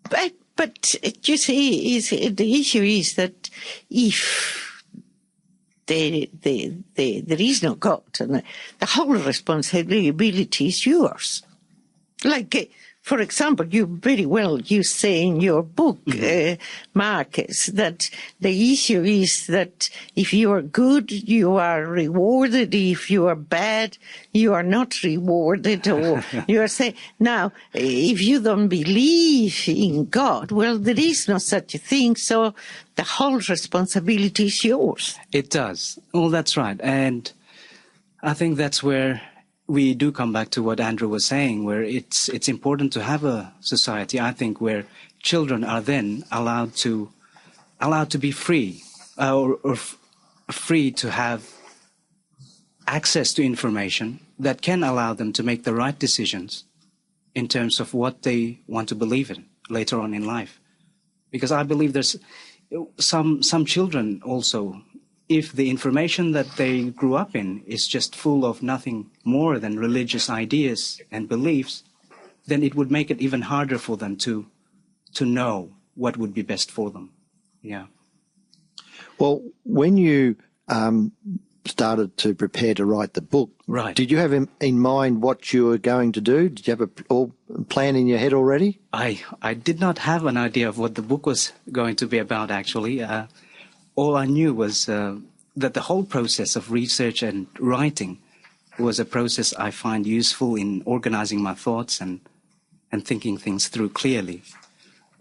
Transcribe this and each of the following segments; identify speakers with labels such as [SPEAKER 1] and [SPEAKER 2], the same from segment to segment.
[SPEAKER 1] But you see, the issue is that if there is no God, and the whole responsibility is yours. Like, for example, you say in your book, Marquez, that the issue is that if you are good, you are rewarded. If you are bad, you are not rewarded. Or you are saying, now, if you don't believe in God, well, there is no such a thing. So the whole responsibility is yours.
[SPEAKER 2] It does. Well, that's right. And I think that's where we do come back to what Andrew was saying, where it's important to have a society, I think, where children are then allowed to be free, or free to have access to information that can allow them to make the right decisions in terms of what they want to believe in later on in life. Because I believe there's some children also, if the information that they grew up in is just full of nothing more than religious ideas and beliefs, then it would make it even harder for them to know what would be best for them. Yeah. Well,
[SPEAKER 3] when you started to prepare to write the book,
[SPEAKER 2] right,
[SPEAKER 3] did you have in mind what you were going to do? Did you have a plan in your head already?
[SPEAKER 2] I did not have an idea of what the book was going to be about, actually. All I knew was that the whole process of research and writing was a process I find useful in organizing my thoughts and thinking things through clearly.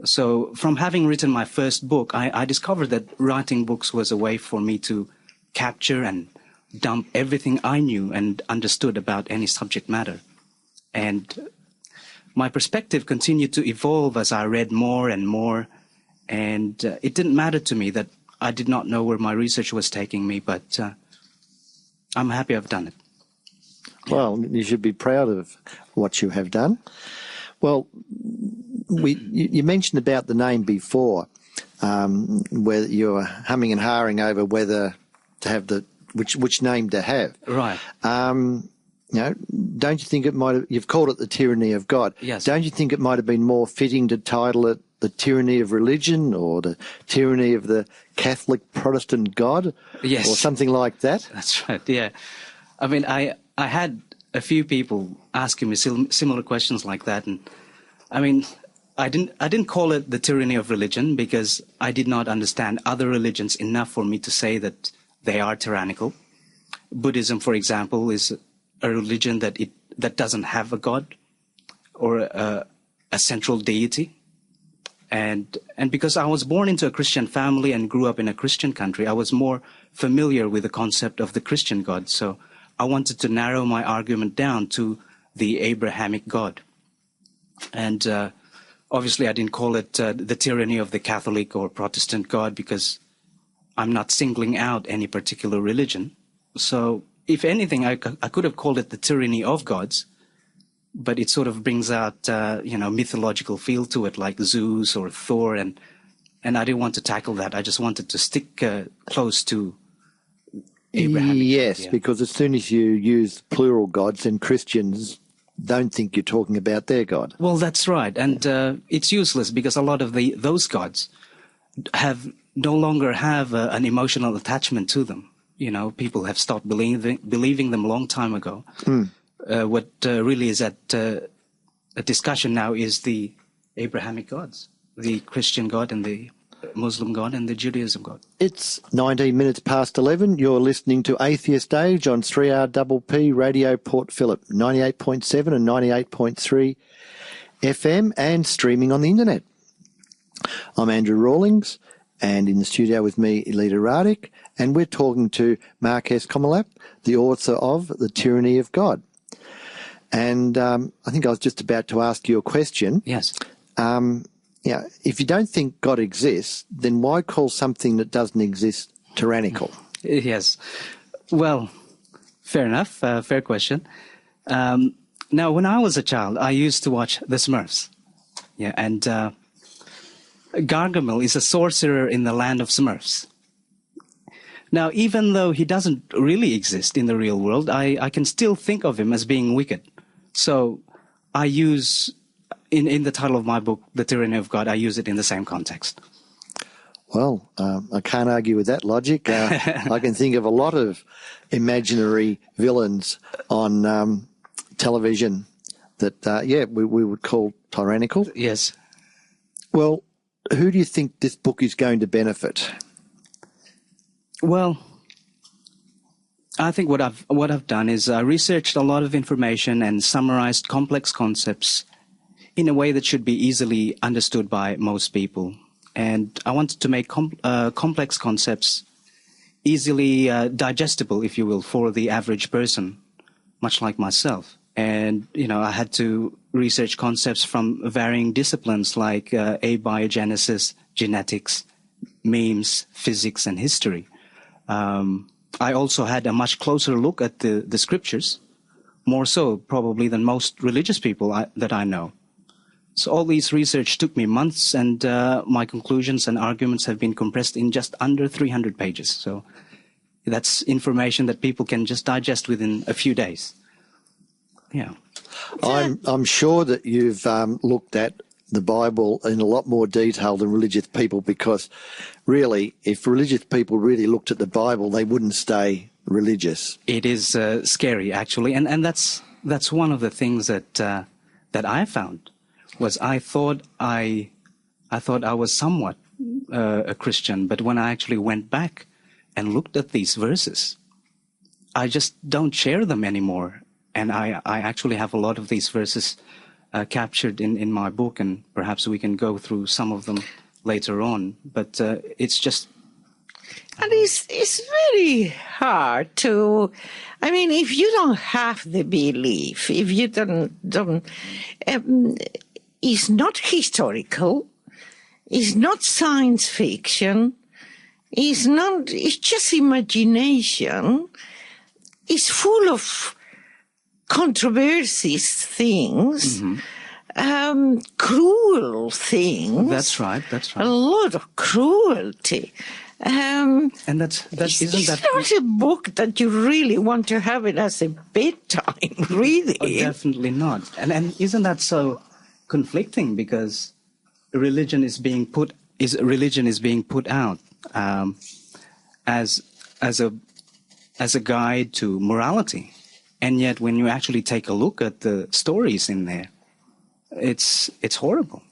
[SPEAKER 2] So from having written my first book, I discovered that writing books was a way for me to capture and dump everything I knew and understood about any subject matter. And my perspective continued to evolve as I read more and more. And it didn't matter to me that I did not know where my research was taking me, but I'm happy I've done it.
[SPEAKER 3] Well, you should be proud of what you have done. Well, you mentioned about the name before, where you were humming and hawing over whether to have which name to have.
[SPEAKER 2] Right.
[SPEAKER 3] Don't you think it might have, you've called it the tyranny of God.
[SPEAKER 2] Yes.
[SPEAKER 3] Don't you think it might have been more fitting to title it the tyranny of religion, or the tyranny of the Catholic Protestant God?
[SPEAKER 2] Yes.
[SPEAKER 3] Or something like that?
[SPEAKER 2] That's right, yeah. I mean, I had a few people asking me similar questions like that, and I mean, I didn't call it the tyranny of religion because I did not understand other religions enough for me to say that they are tyrannical. Buddhism, for example, is a religion that doesn't have a god or a central deity. And because I was born into a Christian family and grew up in a Christian country, I was more familiar with the concept of the Christian God. So I wanted to narrow my argument down to the Abrahamic God. And obviously I didn't call it the tyranny of the Catholic or Protestant God because I'm not singling out any particular religion. So if anything, I could have called it the tyranny of gods, but it sort of brings out, mythological feel to it, like Zeus or Thor, and I didn't want to tackle that. I just wanted to stick close to Abraham.
[SPEAKER 3] Yes,
[SPEAKER 2] yeah.
[SPEAKER 3] Because as soon as you use plural gods, then Christians don't think you're talking about their God.
[SPEAKER 2] Well, that's right, and it's useless because a lot of those gods no longer have an emotional attachment to them. You know, people have stopped believing them a long time ago. What really is at a discussion now is the Abrahamic gods, the Christian God and the Muslim God and the Judaism God.
[SPEAKER 3] It's 19 minutes past 11. You're listening to Atheist Age on 3RPP Radio Port Phillip, 98.7 and 98.3 FM, and streaming on the internet. I'm Andrew Rawlings, and in the studio with me, Elida Radig, and we're talking to Marquez Comelab, the author of The Tyranny of God. And I think I was just about to ask you a question.
[SPEAKER 2] Yes.
[SPEAKER 3] If you don't think God exists, then why call something that doesn't exist tyrannical?
[SPEAKER 2] Yes. Well, fair enough. Fair question. Now, when I was a child, I used to watch The Smurfs. Yeah, and Gargamel is a sorcerer in the land of Smurfs. Now, even though he doesn't really exist in the real world, I can still think of him as being wicked. So I use in the title of my book, The Tyranny of God, I use it in the same context.
[SPEAKER 3] Well, I can't argue with that logic. I can think of a lot of imaginary villains on television that, we would call tyrannical.
[SPEAKER 2] Yes.
[SPEAKER 3] Well, who do you think this book is going to benefit?
[SPEAKER 2] Well, I think what I've done is I researched a lot of information and summarized complex concepts in a way that should be easily understood by most people. And I wanted to make complex concepts easily digestible, if you will, for the average person, much like myself. And, I had to research concepts from varying disciplines like abiogenesis, genetics, memes, physics, and history. I also had a much closer look at the scriptures, more so probably than most religious people that I know. So all these research took me months, and my conclusions and arguments have been compressed in just under 300 pages. So that's information that people can just digest within a few days. Yeah.
[SPEAKER 3] I'm sure that you've looked at the Bible in a lot more detail than religious people, because really, if religious people really looked at the Bible, they wouldn't stay religious.
[SPEAKER 2] It is scary, actually, and that's one of the things that I found. Was I thought I was somewhat a Christian, but when I actually went back and looked at these verses, I just don't share them anymore. And I actually have a lot of these verses captured in my book, and perhaps we can go through some of them later on. But it's just...
[SPEAKER 1] And it's very hard to... I mean, if you don't have the belief, if you don't it's not historical, it's not science fiction, it's just imagination, it's full of controversies, things, cruel things.
[SPEAKER 2] That's right.
[SPEAKER 1] A lot of cruelty.
[SPEAKER 2] And that's
[SPEAKER 1] it's not a book that you really want to have it as a bedtime, really.
[SPEAKER 2] Oh, definitely not. And isn't that so conflicting, because religion is being put out as a guide to morality, and yet when you actually take a look at the stories in there, it's horrible.